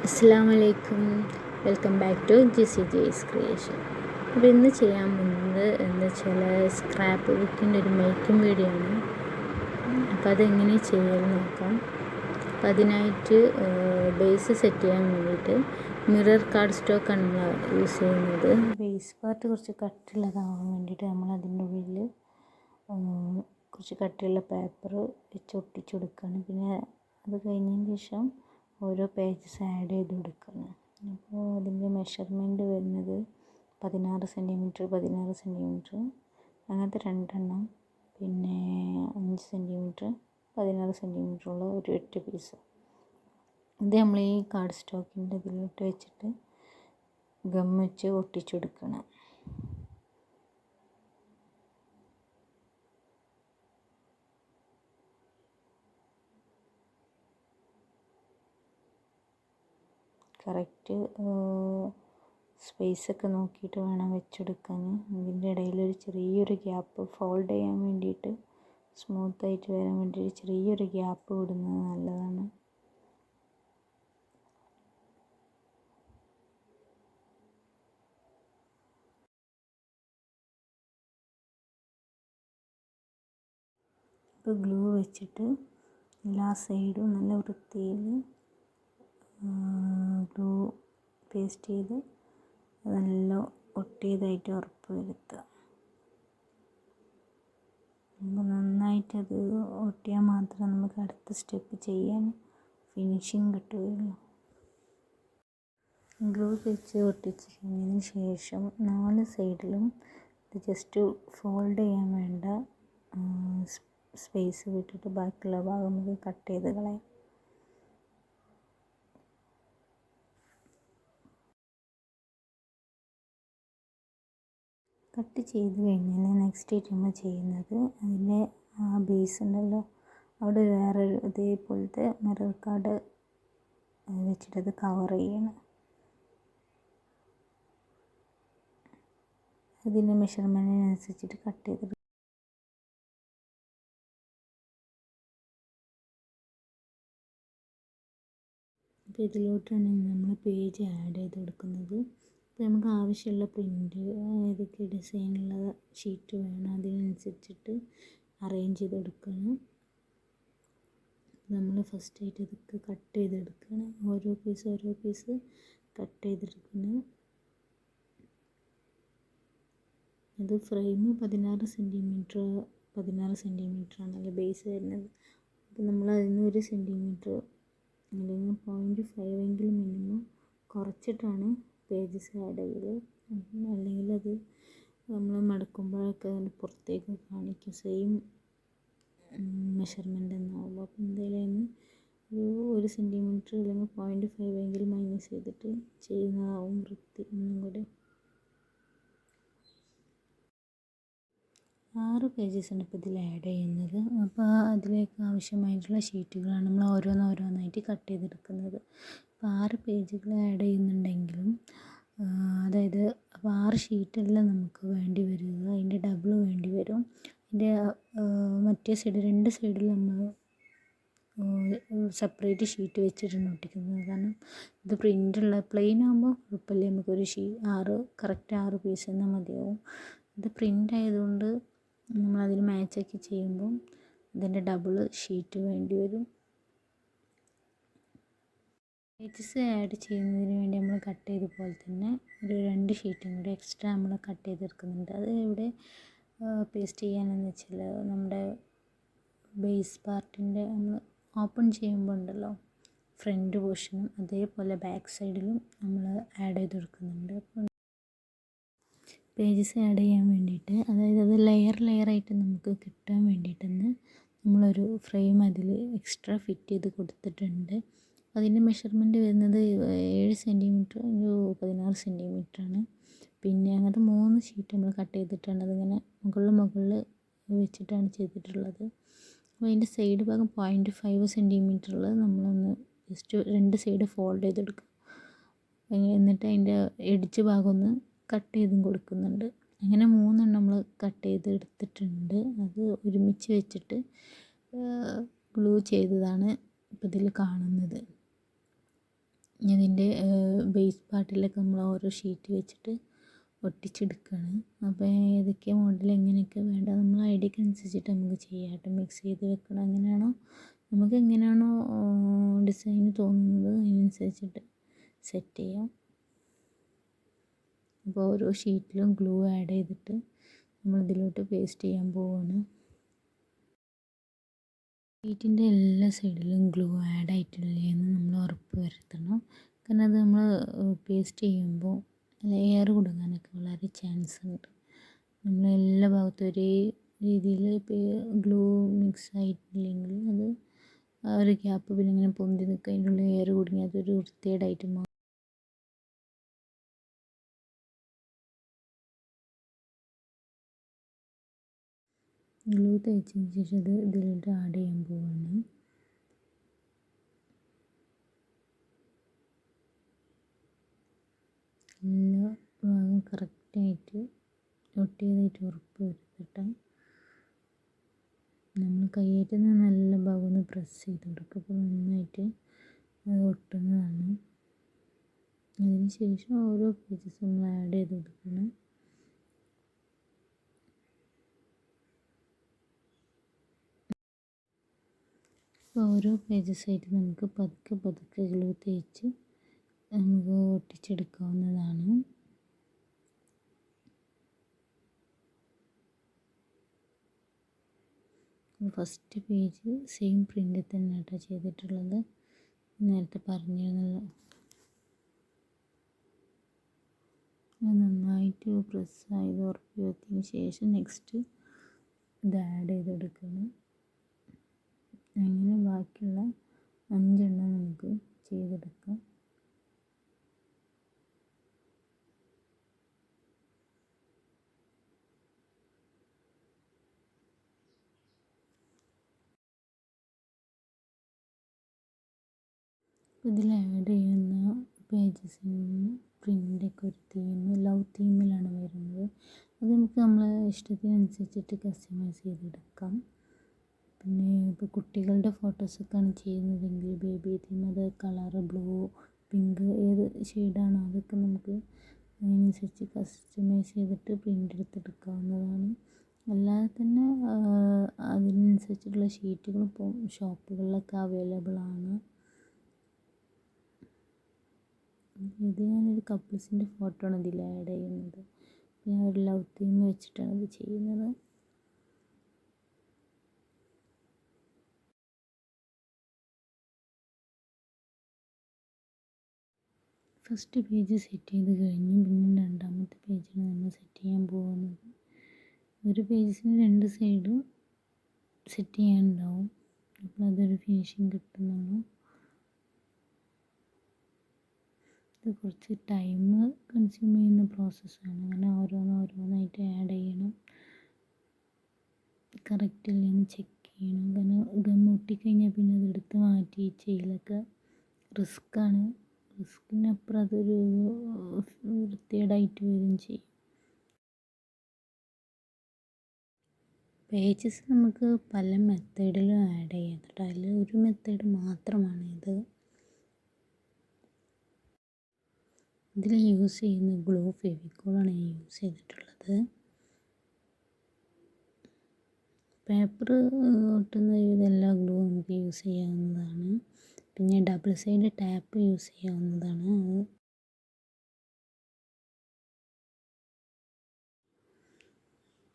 അസ്സലാമലൈക്കും, welcome back to GCJ's creation. അപ്പോൾ ഇന്ന് ചെയ്യാൻ പോകുന്നത് എന്താ വെച്ചാൽ സ്ക്രാപ്പ് ബുക്കിൻ്റെ ഒരു മേക്കിംഗ് വീഡിയോ ആണ്. അപ്പോൾ അതെങ്ങനെ ചെയ്യാമെന്ന് നോക്കാം. അപ്പോൾ അതിനായിട്ട് ബേസ് സെറ്റ് ചെയ്യാൻ വേണ്ടിയിട്ട് മിറർ കാർഡ് സ്റ്റോക്കാണ് നമ്മൾ യൂസ് ചെയ്യുന്നത്. ബേസ് പാർട്ട് കുറച്ച് കട്ടിയുള്ളതാവാൻ വേണ്ടിയിട്ട് നമ്മൾ അതിൻ്റെ ഉള്ളിൽ കുറച്ച് കട്ടിയുള്ള പേപ്പർ വെച്ച് ഒട്ടിച്ചു കൊടുക്കുകയാണ്. പിന്നെ അത് കഴിഞ്ഞതിന് ശേഷം ഓരോ പേജസ് ആഡ് ചെയ്ത് കൊടുക്കണം. അപ്പോൾ അതിൻ്റെ മെഷർമെൻറ്റ് വരുന്നത് 16 സെൻറ്റിമീറ്റർ അങ്ങനത്തെ രണ്ടെണ്ണം, പിന്നെ 5 സെൻറ്റിമീറ്റർ 16 സെൻറ്റിമീറ്ററുള്ള ഒരു 8 പീസ്. ഇത് നമ്മൾ ഈ കാർഡ് സ്റ്റോക്കിൻ്റെ ഇതിലോട്ട് വെച്ചിട്ട് ഗം വെച്ച് ഒട്ടിച്ചു കൊടുക്കണം. കറക്റ്റ് സ്പേസൊക്കെ നോക്കിയിട്ട് വേണം വെച്ചെടുക്കാൻ. ഇതിൻ്റെ ഇടയിലൊരു ചെറിയൊരു ഗ്യാപ്പ് ഫോൾഡ് ചെയ്യാൻ വേണ്ടിയിട്ട്, സ്മൂത്തായിട്ട് വരാൻ വേണ്ടിയിട്ട് ചെറിയൊരു ഗ്യാപ്പ് വിടുന്നത് നല്ലതാണ്. ഇപ്പോൾ ഗ്ലൂ വെച്ചിട്ട് എല്ലാ സൈഡും നല്ല വൃത്തിയിൽ ഗ്ലൂ പേസ്റ്റ് ചെയ്ത് നല്ല ഒട്ടിയതായിട്ട് ഉറപ്പ് വരുത്തുക. അപ്പോൾ നന്നായിട്ടത് ഒട്ടിയാൽ മാത്രമേ നമുക്ക് അടുത്ത സ്റ്റെപ്പ് ചെയ്യാൻ ഫിനിഷിങ് കിട്ടുകയുള്ളൂ. ഗ്ലൂ വെച്ച് ഒട്ടിച്ച് കഴിഞ്ഞതിന് ശേഷം 4 സൈഡിലും ഇത് ജസ്റ്റ് ഫോൾഡ് ചെയ്യാൻ വേണ്ട സ്പേസ് വിട്ടിട്ട് ബാക്കിയുള്ള ഭാഗം നമുക്ക് കട്ട് ചെയ്ത് കളയാം. കട്ട് ചെയ്ത് കഴിഞ്ഞാൽ നെക്സ്റ്റ് ആയിട്ട് നമ്മൾ ചെയ്യുന്നത് അതിൻ്റെ ആ ബേസ് ഉണ്ടല്ലോ, അവിടെ വേറെ ഇതേപോലത്തെ മിറർ കാർഡ് വെച്ചിട്ടത് കവർ ചെയ്യണം. അതിൻ്റെ മെഷർമെൻറ്റിനനുസരിച്ചിട്ട് കട്ട് ചെയ്ത് അപ്പോൾ ഇതിലോട്ടാണ് നമ്മൾ പേജ് ആഡ് ചെയ്ത് കൊടുക്കുന്നത്. അപ്പോൾ നമുക്ക് ആവശ്യമുള്ള പ്രിൻ്റ്, ഏതൊക്കെ ഡിസൈനുള്ള ഷീറ്റ് വേണം അതിനനുസരിച്ചിട്ട് അറേഞ്ച് ചെയ്ത് കൊടുക്കണം. നമ്മൾ ഫസ്റ്റായിട്ട് ഇതൊക്കെ കട്ട് ചെയ്തെടുക്കണം. ഓരോ പീസ് കട്ട് ചെയ്തെടുക്കണം. അത് ഫ്രെയിം 16 സെൻറ്റിമീറ്റർ ആണല്ലോ ബേസ് വരുന്നത്. അപ്പോൾ നമ്മൾ അതിന് 1 സെൻറ്റിമീറ്റർ അല്ലെങ്കിൽ 0.5 എങ്കിലും മിനിമം കുറച്ചിട്ടാണ് പേജസ് ആഡ് ചെയ്യല്. അല്ലെങ്കിൽ അത് നമ്മൾ മടക്കുമ്പോഴൊക്കെ അതിന് പുറത്തേക്ക് കാണിക്കും സെയിം മെഷർമെൻ്റ് എന്നാകുമ്പോൾ. അപ്പോൾ എന്തായാലും ഒരു 1 സെൻറ്റിമീറ്റർ അല്ലെങ്കിൽ 0.5 എങ്കിലും മൈനസ് ചെയ്തിട്ട് ചെയ്യുന്നതാവും വൃത്തി ഒന്നും കൂടി. 6 പേജസാണ് ഇപ്പോൾ ഇതിൽ ആഡ് ചെയ്യുന്നത്. അപ്പോൾ അതിലേക്ക് ആവശ്യമായിട്ടുള്ള ഷീറ്റുകളാണ് നമ്മൾ ഓരോന്നായിട്ട് കട്ട് ചെയ്തെടുക്കുന്നത്. അപ്പോൾ 6 പേജുകൾ ആഡ് ചെയ്യുന്നുണ്ടെങ്കിലും അതായത് അപ്പോൾ 6 ഷീറ്റെല്ലാം നമുക്ക് വേണ്ടി വരിക, അതിൻ്റെ ഡബിൾ വേണ്ടി വരും. അതിൻ്റെ മറ്റേ സൈഡ് 2 സൈഡിൽ നമ്മൾ സെപ്പറേറ്റ് ഷീറ്റ് വെച്ചിട്ടാണ് ഒട്ടിക്കുന്നത്. കാരണം ഇത് പ്രിൻ്റുള്ള പ്ലെയിൻ ആകുമ്പോൾ കുഴപ്പമില്ല, നമുക്കൊരു കറക്റ്റ് 6 പീസ് എന്നാൽ മതിയാവും. ഇത് പ്രിൻ്റ് ആയതുകൊണ്ട് നമ്മളതിന് മാച്ചൊക്കെ ചെയ്യുമ്പം അതിൻ്റെ ഡബിൾ ഷീറ്റ് വേണ്ടി വരും. പേജസ് ആഡ് ചെയ്യുന്നതിന് വേണ്ടി നമ്മൾ കട്ട് ചെയ്ത പോലെ തന്നെ ഒരു 2 ഷീറ്റും കൂടി എക്സ്ട്രാ നമ്മൾ കട്ട് ചെയ്തെടുക്കുന്നുണ്ട്. അത് ഇവിടെ പേസ്റ്റ് ചെയ്യാനെന്ന് വെച്ചാൽ നമ്മുടെ ബേസ് പാർട്ടിൻ്റെ നമ്മൾ ഓപ്പൺ ചെയ്യുമ്പോൾ ഉണ്ടല്ലോ ഫ്രണ്ട് പോർഷനും അതേപോലെ ബാക്ക് സൈഡിലും നമ്മൾ ആഡ് ചെയ്ത് കൊടുക്കുന്നുണ്ട്. അപ്പോൾ പേജസ് ആഡ് ചെയ്യാൻ വേണ്ടിയിട്ട്, അതായത് അത് ലെയറായിട്ട് നമുക്ക് കിട്ടാൻ വേണ്ടിയിട്ടെന്ന് നമ്മളൊരു ഫ്രെയിം അതിൽ എക്സ്ട്രാ ഫിറ്റ് ചെയ്ത് കൊടുത്തിട്ടുണ്ട്. അതിൻ്റെ മെഷർമെൻറ്റ് വരുന്നത് 7 സെൻറ്റിമീറ്റർ ഒരു 16 സെൻറ്റിമീറ്ററാണ്. പിന്നെ അങ്ങനത്തെ 3 ഷീറ്റ് നമ്മൾ കട്ട് ചെയ്തിട്ടാണ് അതിങ്ങനെ മുകളിൽ വെച്ചിട്ടാണ് ചെയ്തിട്ടുള്ളത്. അപ്പോൾ അതിൻ്റെ സൈഡ് ഭാഗം 0.5 സെൻറ്റിമീറ്ററിൽ നമ്മളൊന്ന് ജസ്റ്റ് 2 സൈഡ് ഫോൾഡ് ചെയ്തെടുക്കും. എന്നിട്ട് അതിൻ്റെ എഡ്ജ് ഭാഗം ഒന്ന് കട്ട് ചെയ്തും കൊടുക്കുന്നുണ്ട്. അങ്ങനെ 3 നമ്മൾ കട്ട് ചെയ്തെടുത്തിട്ടുണ്ട്. അത് ഒരുമിച്ച് വെച്ചിട്ട് ഗ്ലൂ ചെയ്തതാണ് ഇപ്പോൾ ഇതിൽ കാണുന്നത്. ഇതിൻ്റെ ബേസ് പാർട്ടിലൊക്കെ നമ്മൾ ഓരോ ഷീറ്റ് വെച്ചിട്ട് ഒട്ടിച്ചെടുക്കുകയാണ്. അപ്പോൾ ഏതൊക്കെ മോഡൽ എങ്ങനെയൊക്കെ വേണ്ട നമ്മൾ ഐഡിയക്ക് അനുസരിച്ചിട്ട് നമുക്ക് ചെയ്യാം കേട്ടോ. മിക്സ് ചെയ്ത് വെക്കണം, എങ്ങനെയാണോ നമുക്ക് എങ്ങനെയാണോ ഡിസൈൻ തോന്നുന്നത് അതിനനുസരിച്ചിട്ട് സെറ്റ് ചെയ്യാം. അപ്പോൾ ഓരോ ഷീറ്റിലും ഗ്ലൂ ആഡ് ചെയ്തിട്ട് നമ്മൾ ഇതിലോട്ട് പേസ്റ്റ് ചെയ്യാൻ പോവുകയാണ്. ഷീറ്റിൻ്റെ എല്ലാ സൈഡിലും ഗ്ലൂ ആഡ് ആയിട്ടില്ലേ എന്ന് നമ്മൾ ഉറപ്പ് വരുത്തണം. കാരണം അത് നമ്മൾ പേസ്റ്റ് ചെയ്യുമ്പോൾ എയർ കുടുങ്ങാനൊക്കെ വളരെ ചാൻസ് ഉണ്ട്. നമ്മൾ എല്ലാ ഭാഗത്തും ഒരേ രീതിയിൽ ഗ്ലൂ മിക്സ് ആയിട്ടില്ലെങ്കിൽ അത് ആ ഒരു ഗ്യാപ്പ് പിന്നെ ഇങ്ങനെ പൊന്തി നിൽക്കുക, അതിൻ്റെ ഉള്ളിൽ എയർ കുടുങ്ങി അതൊരു വൃത്തികേടായിട്ട് മാറും. ഗ്ലൂ തേച്ചതിന് ശേഷം ഇത് ഇതിലോട്ട് ആഡ് ചെയ്യാൻ പോവുകയാണ്. എല്ലാ ഭാഗവും കറക്റ്റായിട്ട് ഒട്ടിയതായിട്ട് ഉറപ്പ് വരുത്തിട്ട് നമ്മൾ കൈയായിട്ട് നല്ല ഭാഗം ഒന്ന് പ്രസ് ചെയ്ത് കൊടുക്കുക. അപ്പോൾ നന്നായിട്ട് അത് ഒട്ടുന്നതാണ്. അതിന് ശേഷം ഓരോ പേജസ് നമ്മൾ ആഡ് ചെയ്ത് കൊടുക്കണം. ഓരോ പേജസായിട്ട് നമുക്ക് പതുക്കെ പതുക്കെ ഗ്ലൂ തേച്ച് നമുക്ക് ഒട്ടിച്ചെടുക്കാവുന്നതാണ്. ഫസ്റ്റ് പേജ് സെയിം പ്രിൻ്റിൽ തന്നെ കേട്ടോ ചെയ്തിട്ടുള്ളത്, നേരത്തെ പറഞ്ഞിരുന്നല്ലോ. നന്നായിട്ട് പ്രസ് ചെയ്ത് ഉറപ്പ് വരുത്തിയതിന് ശേഷം നെക്സ്റ്റ് ഇത് ആഡ് ചെയ്തെടുക്കണം. അങ്ങനെ ബാക്കിയുള്ള 5 എണ്ണം നമുക്ക് ചെയ്തെടുക്കാം. ഇതിൽ ആഡ് ചെയ്യുന്ന പേജസിന് പ്രിൻ്റൊക്കെ ഒരു ലവ് തീമിലാണ് വരുന്നത്. അത് നമുക്ക് നമ്മളെ ഇഷ്ടത്തിനനുസരിച്ചിട്ട് കസ്റ്റമൈസ് ചെയ്തെടുക്കാം. പിന്നെ ഇപ്പോൾ കുട്ടികളുടെ ഫോട്ടോസൊക്കെയാണ് ചെയ്യുന്നതെങ്കിൽ ബേബി തീം, അത് കളറ് ബ്ലൂ, പിങ്ക് ഏത് ഷെയ്ഡാണോ അതൊക്കെ നമുക്ക് അതിനനുസരിച്ച് കസ്റ്റമൈസ് ചെയ്തിട്ട് പ്രിൻ്റ് എടുത്തെടുക്കാവുന്നതാണ്. അല്ലാതെ തന്നെ അതിനനുസരിച്ചിട്ടുള്ള ഷീറ്റുകൾ ഇപ്പോൾ ഷോപ്പുകളിലൊക്കെ അവൈലബിൾ ആണ്. ഇത് ഞാനൊരു കപ്പിൾസിൻ്റെ ഫോട്ടോ ആണ് ഇതിൽ ആഡ് ചെയ്യുന്നത്. ഞാൻ ഒരു ലവ് തീം വെച്ചിട്ടാണ് ഇത് ചെയ്യുന്നത്. ഫസ്റ്റ് പേജ് സെറ്റ് ചെയ്ത് കഴിഞ്ഞ് പിന്നെ രണ്ടാമത്തെ പേജാണ് നമ്മൾ സെറ്റ് ചെയ്യാൻ പോകുന്നത്. ഒരു പേജിന് 2 സൈഡും സെറ്റ് ചെയ്യാനുണ്ടാവും. അപ്പോൾ അതൊരു ഫിനിഷിങ് കിട്ടുന്നുള്ളൂ. ഇത് കുറച്ച് ടൈം കൺസ്യൂം ചെയ്യുന്ന പ്രോസസ്സാണ്. അങ്ങനെ ഓരോന്നായിട്ട് ആഡ് ചെയ്യണം, കറക്റ്റ് അല്ലേന്ന് ചെക്ക് ചെയ്യണം. കാരണം ഗം ഒട്ടിക്കഴിഞ്ഞാൽ പിന്നെ അതെടുത്ത് മാറ്റി ചെയ്യലൊക്കെ റിസ്ക്കാണ്. റിസ്കിനപ്പുറം അതൊരു വൃത്തികേടായിട്ട് വരികയും ചെയ്യും. പേജസ് നമുക്ക് പല മെത്തേഡിലും ആഡ് ചെയ്യാം കേട്ടോ. അതിൽ ഒരു മെത്തേഡ് മാത്രമാണ് ഇത്. ഇതിൽ യൂസ് ചെയ്യുന്ന ഗ്ലൂ ഫെവിക്കോളാണ് ഞാൻ യൂസ് ചെയ്തിട്ടുള്ളത്. പേപ്പർ ഒട്ടുന്ന ഇതെല്ലാ ഗ്ലൂ നമുക്ക് യൂസ് ചെയ്യാവുന്നതാണ്. പിന്നെ ഡബിൾ സൈഡ് ടാപ്പ് യൂസ് ചെയ്യാവുന്നതാണ്.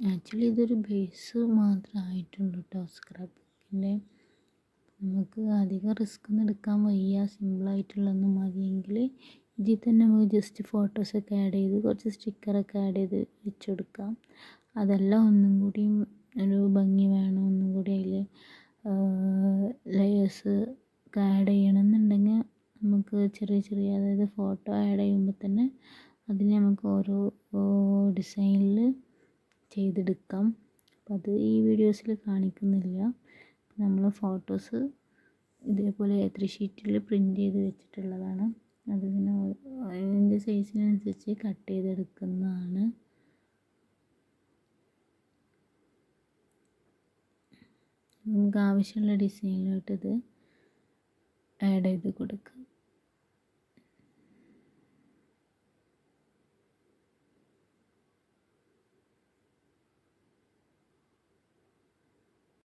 ആക്ച്വലി ഇതൊരു ബേസ് മാത്രമായിട്ടുള്ളൂ കേട്ടോ സ്ക്രാപ്പ് ബുക്കിൻ്റെ. നമുക്ക് അധികം റിസ്ക് ഒന്നും എടുക്കാൻ വയ്യ, സിമ്പിളായിട്ടുള്ളതൊന്നും മതിയെങ്കിൽ ഇതിൽ തന്നെ നമുക്ക് ജസ്റ്റ് ഫോട്ടോസൊക്കെ ആഡ് ചെയ്ത് കുറച്ച് സ്റ്റിക്കറൊക്കെ ആഡ് ചെയ്ത് വെച്ചെടുക്കാം. അതെല്ലാം ഒന്നും കൂടിയും ഒരു ഭംഗി വേണം, ഒന്നും കൂടി അതിൽ ലെയേഴ്സ് ഒക്കെ ആഡ് ചെയ്യണമെന്നുണ്ടെങ്കിൽ നമുക്ക് ചെറിയ അതായത് ഫോട്ടോ ആഡ് ചെയ്യുമ്പോൾ തന്നെ അതിന് നമുക്ക് ഓരോ ഡിസൈനിൽ ചെയ്തെടുക്കാം. അപ്പം അത് ഈ വീഡിയോസിൽ കാണിക്കുന്നില്ല. നമ്മൾ ഫോട്ടോസ് ഇതേപോലെ A3 ഷീറ്റിൽ പ്രിൻ്റ് ചെയ്ത് വെച്ചിട്ടുള്ളതാണ്. അതിങ്ങനെ അതിൻ്റെ സൈസിനനുസരിച്ച് കട്ട് ചെയ്തെടുക്കുന്നതാണ്. നമുക്ക് ആവശ്യമുള്ള ഡിസൈനിലോട്ട് ഇത് ആഡ് ചെയ്ത് കൊടുക്കാം.